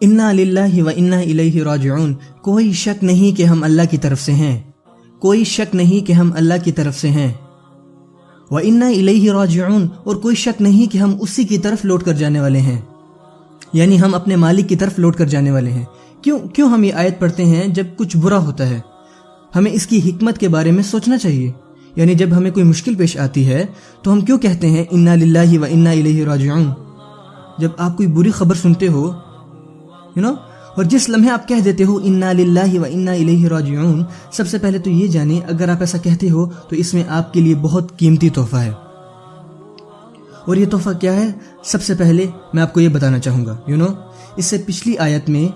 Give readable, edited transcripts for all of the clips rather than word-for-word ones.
انا للہ و انا الیہ راجعون، کوئی شک نہیں کہ ہم اللہ کی طرف سے ہیں، کوئی شک نہیں کہ ہم اللہ کی طرف سے ہیں، و انا الیہ راجعون، اور کوئی شک نہیں کہ ہم اسی کی طرف لوٹ کر جانے والے ہیں، یعنی ہم اپنے مالک کی طرف لوٹ کر جانے والے ہیں۔ کیوں ہم یہ آیت پڑھتے ہیں جب کچھ برا ہوتا ہے؟ ہمیں اس کی حکمت کے بارے میں سوچنا چاہیے، یعنی جب ہمیں کوئی مشکل پیش آتی ہے تو ہم کیوں کہتے ہیں انا للہ و انا الیہ راجعون؟ جب آپ کوئی بری خبر سنتے ہو اور جس لمحے آپ کہہ دیتے ہو انا للہ و انا الیہ راجعون، سب سے پہلے تو یہ جانیں اگر آپ ایسا کہتے ہو تو اس میں آپ کے لیے بہت قیمتی تحفہ ہے۔ اور یہ تحفہ کیا ہے؟ سب سے پہلے میں آپ کو یہ بتانا چاہوں گا، اس سے پچھلی آیت میں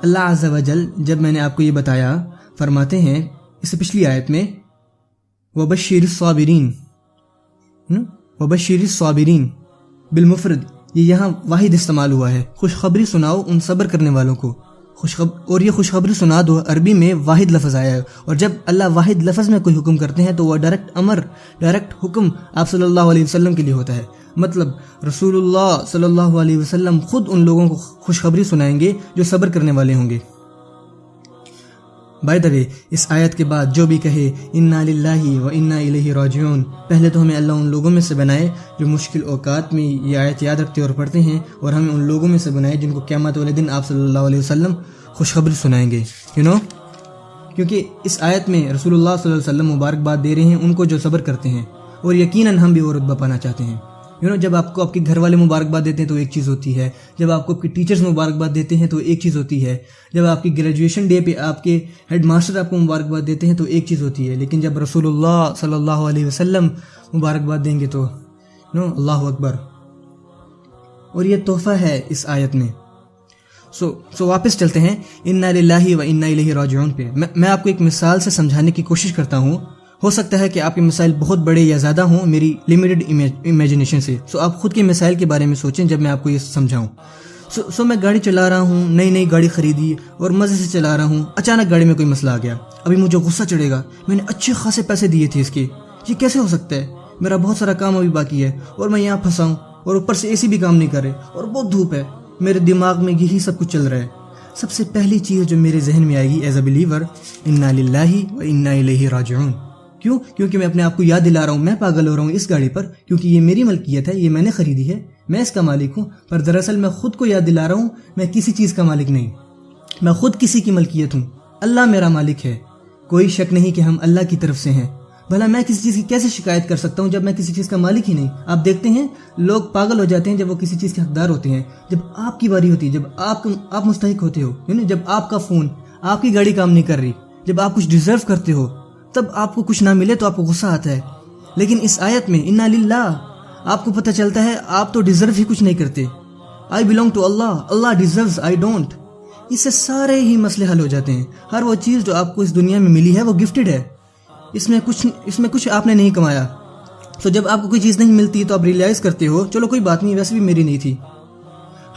اللہ عز و جل جب میں نے آپ کو یہ بتایا فرماتے ہیں، اس سے پچھلی آیت میں وَبَشِّرِ الصَّابِرِينَ وَبَشِّرِ الصَّابِرِينَ بالمفرد، یہ یہاں واحد استعمال ہوا ہے، خوشخبری سناؤ ان صبر کرنے والوں کو، اور یہ خوشخبری سنا دو عربی میں واحد لفظ آیا ہے، اور جب اللہ واحد لفظ میں کوئی حکم کرتے ہیں تو وہ ڈائریکٹ حکم آپ صلی اللہ علیہ وسلم کے لیے ہوتا ہے، مطلب رسول اللہ صلی اللہ علیہ وسلم خود ان لوگوں کو خوشخبری سنائیں گے جو صبر کرنے والے ہوں گے۔ بائی دا وے، اس آیت کے بعد جو بھی کہے انا للہ و انا الیہ راجعون، پہلے تو ہمیں اللہ ان لوگوں میں سے بنائے جو مشکل اوقات میں یہ آیت یاد رکھتے اور پڑھتے ہیں، اور ہمیں ان لوگوں میں سے بنائے جن کو قیامت والے دن آپ صلی اللہ علیہ وسلم خوشخبری سنائیں گے، کیونکہ اس آیت میں رسول اللہ صلی اللہ علیہ وسلم مبارکباد دے رہے ہیں ان کو جو صبر کرتے ہیں، اور یقیناً ہم بھی وہ رتبہ پانا چاہتے ہیں۔ جب آپ کو آپ کے گھر والے مبارکباد دیتے ہیں تو ایک چیز ہوتی ہے، جب آپ کو آپ کے ٹیچرز مبارکباد دیتے ہیں تو ایک چیز ہوتی ہے، جب آپ کی گریجویشن ڈے پہ آپ کے ہیڈ ماسٹر آپ کو مبارکباد دیتے ہیں تو ایک چیز ہوتی ہے، لیکن جب رسول اللہ صلی اللہ علیہ وسلم مبارکباد دیں گے تو اللہ اکبر۔ اور یہ تحفہ ہے اس آیت میں۔ سو واپس چلتے ہیں انا للہ و انا الیہ راجعون پہ۔ میں آپ کو ایک مثال سے سمجھانے کی کوشش کرتا ہوں، ہو سکتا ہے کہ آپ کے مسائل بہت بڑے یا زیادہ ہوں میری لمیٹڈ امیجنیشن سے، آپ خود کے مسائل کے بارے میں سوچیں جب میں آپ کو یہ سمجھاؤں۔ میں گاڑی چلا رہا ہوں، نئی گاڑی خریدی اور مزے سے چلا رہا ہوں، اچانک گاڑی میں کوئی مسئلہ آ گیا، ابھی مجھے غصہ چڑھے گا، میں نے اچھے خاصے پیسے دیے تھے اس کے، یہ کیسے ہو سکتا ہے؟ میرا بہت سارا کام ابھی باقی ہے اور میں یہاں پھنسا ہوں، اور اوپر سے AC بھی کام نہیں کر رہے اور بہت دھوپ ہے، میرے دماغ میں یہی سب کچھ چل رہا ہے۔ سب سے پہلی چیز جو میرے ذہن میں آئے گی ایز اے بلیور، انا للہ و انا الیہ راجعون۔ کیونکہ میں اپنے آپ کو یاد دلا رہا ہوں میں پاگل ہو رہا ہوں اس گاڑی پر، کیونکہ یہ میری ملکیت ہے، یہ میں نے خریدی ہے، میں اس کا مالک ہوں، پر دراصل میں خود کو یاد دلا رہا ہوں میں کسی چیز کا مالک نہیں، میں خود کسی کی ملکیت ہوں، اللہ میرا مالک ہے۔ کوئی شک نہیں کہ ہم اللہ کی طرف سے ہیں، بھلا میں کسی چیز کی کیسے شکایت کر سکتا ہوں جب میں کسی چیز کا مالک ہی نہیں؟ آپ دیکھتے ہیں لوگ پاگل ہو جاتے ہیں جب وہ کسی چیز کے حقدار ہوتے ہیں، جب آپ کی باری ہوتی ہے، جب آپ مستحق ہوتے ہو، جب آپ کا فون، آپ کی گاڑی کام نہیں کر رہی، جب آپ کچھ ڈیزرو کرتے ہو، تب آپ کو کچھ نہ ملے تو آپ کو غصہ آتا ہے۔ لیکن اس آیت میں انا للہ آپ کو پتہ چلتا ہے آپ تو ڈیزرو ہی کچھ نہیں کرتے، I belong to Allah, Allah deserves, I don't۔ اس سے سارے ہی مسئلے حل ہو جاتے ہیں۔ ہر وہ چیز جو آپ کو اس دنیا میں ملی ہے وہ گفٹڈ ہے، اس میں کچھ آپ نے نہیں کمایا۔ جب آپ کو کوئی چیز نہیں ملتی تو آپ ریئلائز کرتے ہو چلو کوئی بات نہیں، ویسے بھی میری نہیں تھی۔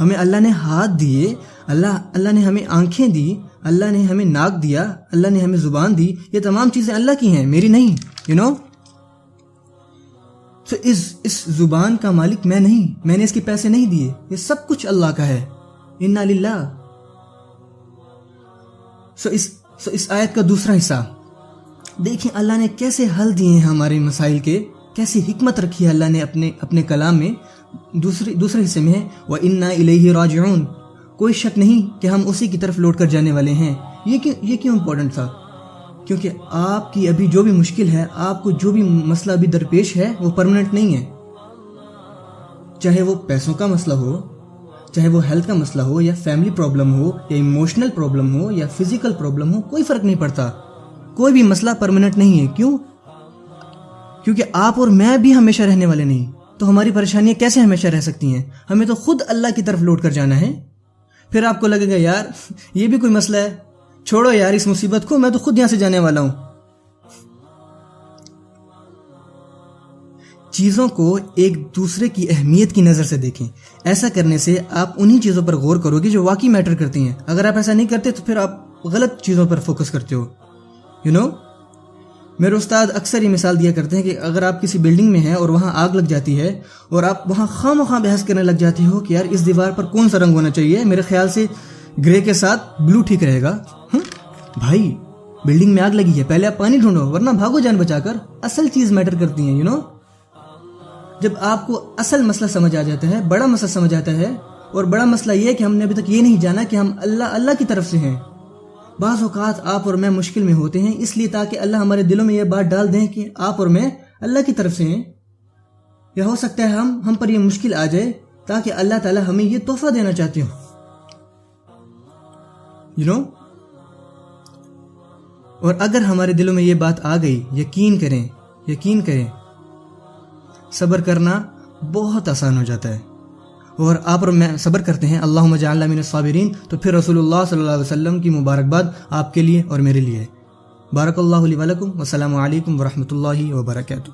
ہمیں اللہ نے ہاتھ دیے، اللہ نے ہمیں آنکھیں دی، اللہ نے ہمیں ناک دیا، اللہ نے ہمیں زبان دی، یہ تمام چیزیں اللہ کی ہیں، میری نہیں، اس زبان کا مالک میں نہیں، میں نے اس کے پیسے نہیں دیے، یہ سب کچھ اللہ کا ہے، انا للہ۔ اس آیت کا دوسرا حصہ دیکھیں اللہ نے کیسے حل دیے ہیں ہمارے مسائل کے، کیسی حکمت رکھی ہے اللہ نے اپنے کلام میں۔ دوسرے حصے میں ہے وَإِنَّا إِلَيْهِ رَاجِعُونَ، کوئی شک نہیں کہ ہم اسی کی طرف لوٹ کر جانے والے ہیں۔ یہ کیوں امپورٹنٹ تھا؟ کیونکہ آپ کی ابھی جو بھی مشکل ہے، آپ کو جو بھی مسئلہ ابھی درپیش ہے وہ پرماننٹ نہیں ہے، چاہے وہ پیسوں کا مسئلہ ہو، چاہے وہ ہیلتھ کا مسئلہ ہو، یا فیملی پرابلم ہو، یا ایموشنل پرابلم ہو، یا فزیکل پرابلم ہو، کوئی فرق نہیں پڑتا، کوئی بھی مسئلہ پرماننٹ نہیں ہے۔ کیونکہ آپ اور میں بھی ہمیشہ رہنے والے نہیں، تو ہماری پریشانیاں کیسے ہمیشہ رہ سکتی ہیں؟ ہمیں تو خود اللہ کی طرف لوٹ کر جانا ہے۔ پھر آپ کو لگے گا یار یہ بھی کوئی مسئلہ ہے، چھوڑو یار اس مصیبت کو، میں تو خود یہاں سے جانے والا ہوں۔ چیزوں کو ایک دوسرے کی اہمیت کی نظر سے دیکھیں، ایسا کرنے سے آپ انہی چیزوں پر غور کرو گے جو واقعی میٹر کرتی ہیں۔ اگر آپ ایسا نہیں کرتے تو پھر آپ غلط چیزوں پر فوکس کرتے ہو۔ میرے استاد اکثر یہ مثال دیا کرتے ہیں کہ اگر آپ کسی بلڈنگ میں ہیں اور وہاں آگ لگ جاتی ہے اور آپ وہاں خواہ مخواہ بحث کرنے لگ جاتے ہو کہ یار اس دیوار پر کون سا رنگ ہونا چاہیے، میرے خیال سے گرے کے ساتھ بلو ٹھیک رہے گا؟ بھائی بلڈنگ میں آگ لگی ہے، پہلے آپ پانی ڈھونڈو ورنہ بھاگو جان بچا کر. اصل چیز میٹر کرتی ہیں جب آپ کو اصل مسئلہ سمجھ آ جاتا ہے، بڑا مسئلہ سمجھ آتا ہے. اور بڑا مسئلہ یہ ہے کہ ہم نے ابھی تک یہ نہیں جانا کہ ہم اللہ کی طرف سے ہیں. بعض اوقات آپ اور میں مشکل میں ہوتے ہیں اس لیے تاکہ اللہ ہمارے دلوں میں یہ بات ڈال دیں کہ آپ اور میں اللہ کی طرف سے ہیں. یا ہو سکتا ہے ہم پر یہ مشکل آ جائے تاکہ اللہ تعالی ہمیں یہ تحفہ دینا چاہتے ہوں. اور اگر ہمارے دلوں میں یہ بات آ گئی، یقین کریں صبر کرنا بہت آسان ہو جاتا ہے. اور آپ اور میں صبر کرتے ہیں اللہم اجعلنا من الصابرین، تو پھر رسول اللہ صلی اللہ علیہ وسلم کی مبارکباد آپ کے لیے اور میرے لیے. بارک اللہ لی ولکم، والسلام علیکم ورحمۃ اللہ وبرکاتہ.